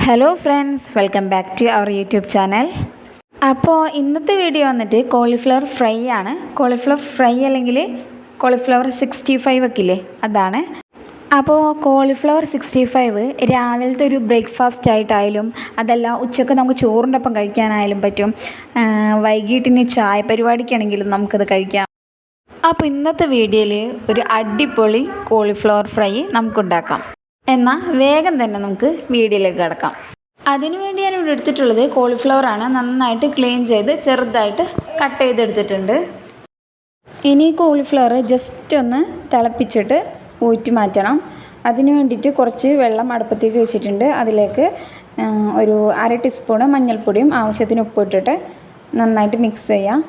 Hello friends, welcome back to our YouTube channel. അപ്പോൾ ഇന്നത്തെ video വന്നിട്ട് കോളിഫ്ലവർ ഫ്രൈ ആണ്. കോളിഫ്ലവർ ഫ്രൈ അല്ലെങ്കിൽ കോളിഫ്ലവർ 65 ഒക്കെ ഇല്ലേ, അതാണ്. അപ്പോൾ കോളിഫ്ലവർ 65 രാവിലത്തെ ഒരു ബ്രേക്ക്ഫാസ്റ്റ് ആയിട്ടായാലും അതല്ല ഉച്ചക്ക് നമുക്ക് ചോറിൻ്റെ ഒപ്പം കഴിക്കാനായാലും പറ്റും. വൈകിട്ടിന് ചായ പരിപാടിക്കാണെങ്കിലും നമുക്കത് കഴിക്കാം. അപ്പോൾ ഇന്നത്തെ വീഡിയോയിൽ ഒരു അടിപൊളി കോളിഫ്ലവർ ഫ്രൈ നമുക്കുണ്ടാക്കാം. എന്നാൽ വേഗം തന്നെ നമുക്ക് വീഡിയോയിലേക്ക് കിടക്കാം. അതിനുവേണ്ടി ഞാനിവിടെ എടുത്തിട്ടുള്ളത് കോളിഫ്ലവർ ആണ്. നന്നായിട്ട് ക്ലീൻ ചെയ്ത് ചെറുതായിട്ട് കട്ട് ചെയ്തെടുത്തിട്ടുണ്ട്. ഇനി കോളിഫ്ലവർ ജസ്റ്റ് ഒന്ന് തിളപ്പിച്ചിട്ട് ഊറ്റി മാറ്റണം. അതിന് വേണ്ടിയിട്ട് കുറച്ച് വെള്ളം അടുപ്പത്തേക്ക് വെച്ചിട്ടുണ്ട്. അതിലേക്ക് ഒരു 1/2 ടീസ്പൂണ് മഞ്ഞൾപ്പൊടിയും ആവശ്യത്തിന് ഉപ്പ് ഇട്ടിട്ട് നന്നായിട്ട് മിക്സ് ചെയ്യാം.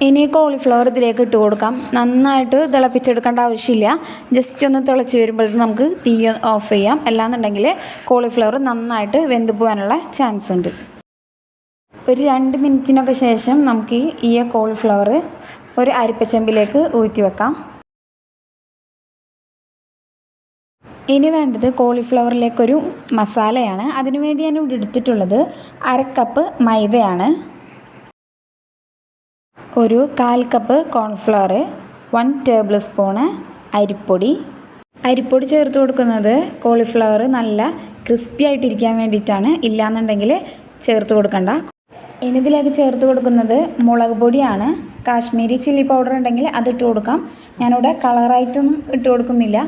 ഇനി കോളിഫ്ലവർ ഇതിലേക്ക് ഇട്ട് കൊടുക്കാം. നന്നായിട്ട് തിളപ്പിച്ചെടുക്കേണ്ട ആവശ്യമില്ല. ജസ്റ്റ് ഒന്ന് തിളച്ച് വരുമ്പോഴത്തേക്കും നമുക്ക് തീ ഓഫ് ചെയ്യാം. അല്ലാന്നുണ്ടെങ്കിൽ കോളിഫ്ലവർ നന്നായിട്ട് വെന്ത് പോകാനുള്ള ചാൻസ് ഉണ്ട്. ഒരു 2 മിനിറ്റിനൊക്കെ ശേഷം നമുക്ക് ഈ കോളിഫ്ലവർ ഒരു അരിപ്പച്ചെമ്പിലേക്ക് ഊറ്റി വെക്കാം. ഇനി വേണ്ടത് കോളിഫ്ലവറിലേക്കൊരു മസാലയാണ്. അതിനുവേണ്ടി ഞാൻ ഇവിടെ എടുത്തിട്ടുള്ളത് 1/2 കപ്പ് മൈദയാണ്, ഒരു 1/4 കപ്പ് കോൺഫ്ലവർ, 1 ടേബിൾ സ്പൂണ് അരിപ്പൊടി ചേർത്ത് കൊടുക്കുന്നത് കോളിഫ്ലവർ നല്ല ക്രിസ്പി ആയിട്ടിരിക്കാൻ വേണ്ടിയിട്ടാണ്. ഇല്ലയെന്നുണ്ടെങ്കിൽ ചേർത്ത് കൊടുക്കണ്ട. ഇനി ഇതിലേക്ക് ചേർത്ത് കൊടുക്കുന്നത് മുളക് പൊടിയാണ്. കാശ്മീരി ചില്ലി പൗഡർ ഉണ്ടെങ്കിൽ അതിട്ട് കൊടുക്കാം. ഞാനിവിടെ കളറായിട്ടൊന്നും ഇട്ട് കൊടുക്കുന്നില്ല.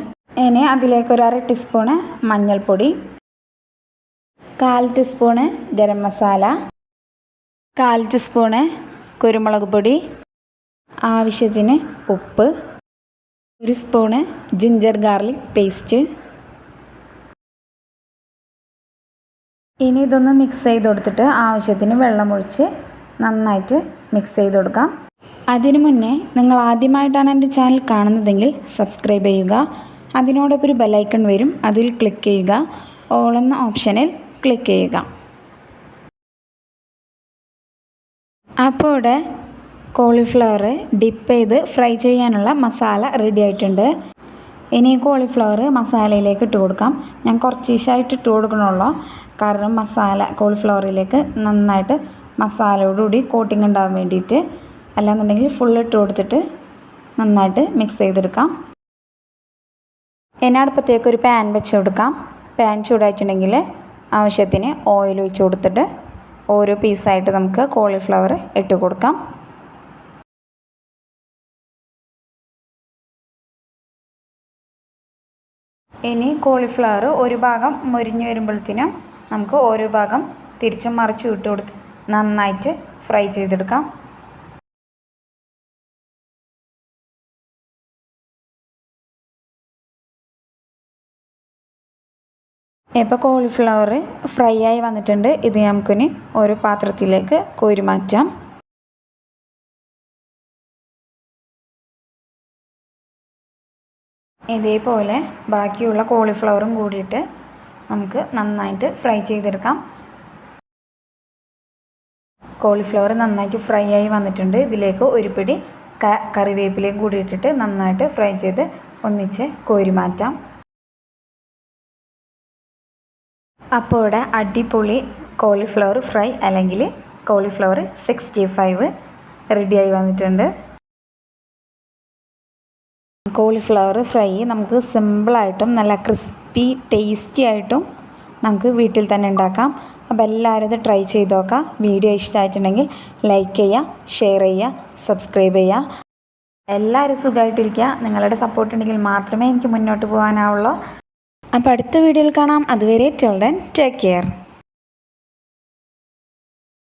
ഇനി അതിലേക്ക് ഒരു 1/2 ടീസ്പൂണ് മഞ്ഞൾപ്പൊടി, 1/4 ടീസ്പൂണ് ഗരം മസാല, 1/4 ടീസ്പൂണ് കുരുമുളക് പൊടി, ആവശ്യത്തിന് ഉപ്പ്, 1 സ്പൂണ് ജിഞ്ചർ ഗാർലിക് പേസ്റ്റ്. ഇനി ഇതൊന്ന് മിക്സ് ചെയ്ത് കൊടുത്തിട്ട് ആവശ്യത്തിന് വെള്ളമൊഴിച്ച് നന്നായിട്ട് മിക്സ് ചെയ്ത് കൊടുക്കാം. അതിനു മുന്നേ നിങ്ങൾ ആദ്യമായിട്ടാണ് എൻ്റെ ചാനൽ കാണുന്നതെങ്കിൽ സബ്സ്ക്രൈബ് ചെയ്യുക. അതിനോടൊപ്പം ഒരു ബെല്ലൈക്കൺ വരും, അതിൽ ക്ലിക്ക് ചെയ്യുക. ഓൾ എന്ന ഓപ്ഷനിൽ ക്ലിക്ക് ചെയ്യുക. അപ്പോൾ ഇവിടെ കോളിഫ്ലവർ ഡിപ്പ് ചെയ്ത് ഫ്രൈ ചെയ്യാനുള്ള മസാല റെഡി ആയിട്ടുണ്ട്. ഇനി കോളിഫ്ലവർ മസാലയിലേക്ക് ഇട്ട് കൊടുക്കാം. ഞാൻ കുറച്ചീശായിട്ട് ഇട്ട് കൊടുക്കണുള്ളൂ, കാരണം കോളിഫ്ലവറിലേക്ക് നന്നായിട്ട് മസാലയോടുകൂടി കോട്ടിങ് ഉണ്ടാകാൻ വേണ്ടിയിട്ട്. അല്ലാന്നുണ്ടെങ്കിൽ ഫുൾ ഇട്ട് കൊടുത്തിട്ട് നന്നായിട്ട് മിക്സ് ചെയ്തെടുക്കാം. ഇനി അടുപ്പത്തേക്ക് ഒരു പാൻ വെച്ച് കൊടുക്കാം. പാൻ ചൂടായിട്ടുണ്ടെങ്കിൽ ആവശ്യത്തിന് ഓയിൽ ഒഴിച്ച് കൊടുത്തിട്ട് ഓരോ പീസായിട്ട് നമുക്ക് കോളിഫ്ലവർ ഇട്ട് കൊടുക്കാം. ഇനി കോളിഫ്ലവർ ഒരു ഭാഗം മൊരിഞ്ഞ് വരുമ്പോഴത്തേനും നമുക്ക് ഓരോ ഭാഗം തിരിച്ചും മറിച്ചും ഇട്ട് കൊടുത്ത് നന്നായിട്ട് ഫ്രൈ ചെയ്തെടുക്കാം. ഇപ്പോൾ കോളിഫ്ലവർ ഫ്രൈ ആയി വന്നിട്ടുണ്ട്. ഇത് നമുക്കിനി ഒരു പാത്രത്തിലേക്ക് കോരി മാറ്റാം. ഇതേപോലെ ബാക്കിയുള്ള കോളിഫ്ലവറും കൂടിയിട്ട് നമുക്ക് നന്നായിട്ട് ഫ്രൈ ചെയ്തെടുക്കാം. കോളിഫ്ലവർ നന്നായിട്ട് ഫ്രൈ ആയി വന്നിട്ടുണ്ട്. ഇതിലേക്ക് ഒരു പിടി കറിവേപ്പിലയും കൂടി ഇട്ടിട്ട് നന്നായിട്ട് ഫ്രൈ ചെയ്ത് ഒന്നിച്ച് കോരി മാറ്റാം. അപ്പോൾ ഇവിടെ അടിപൊളി കോളിഫ്ലവർ ഫ്രൈ അല്ലെങ്കിൽ കോളിഫ്ലവർ 65 റെഡിയായി വന്നിട്ടുണ്ട്. കോളിഫ്ലവർ ഫ്രൈ നമുക്ക് സിമ്പിളായിട്ടും നല്ല ക്രിസ്പി ടേസ്റ്റി ആയിട്ടും നമുക്ക് വീട്ടിൽ തന്നെ ഉണ്ടാക്കാം. അപ്പോൾ എല്ലാവരും ഇത് ട്രൈ ചെയ്ത് നോക്കാം. വീഡിയോ ഇഷ്ടമായിട്ടുണ്ടെങ്കിൽ ലൈക്ക് ചെയ്യുക, ഷെയർ ചെയ്യുക, സബ്സ്ക്രൈബ് ചെയ്യുക. എല്ലാവരും സുഖമായിട്ടിരിക്കുക. നിങ്ങളുടെ സപ്പോർട്ട് ഉണ്ടെങ്കിൽ മാത്രമേ എനിക്ക് മുന്നോട്ട് പോകാനാവുള്ളൂ. അപ്പോൾ അടുത്ത വീഡിയോയിൽ കാണാം. അതുവരെ ടിൽ ദെൻ ടേക്ക് കെയർ.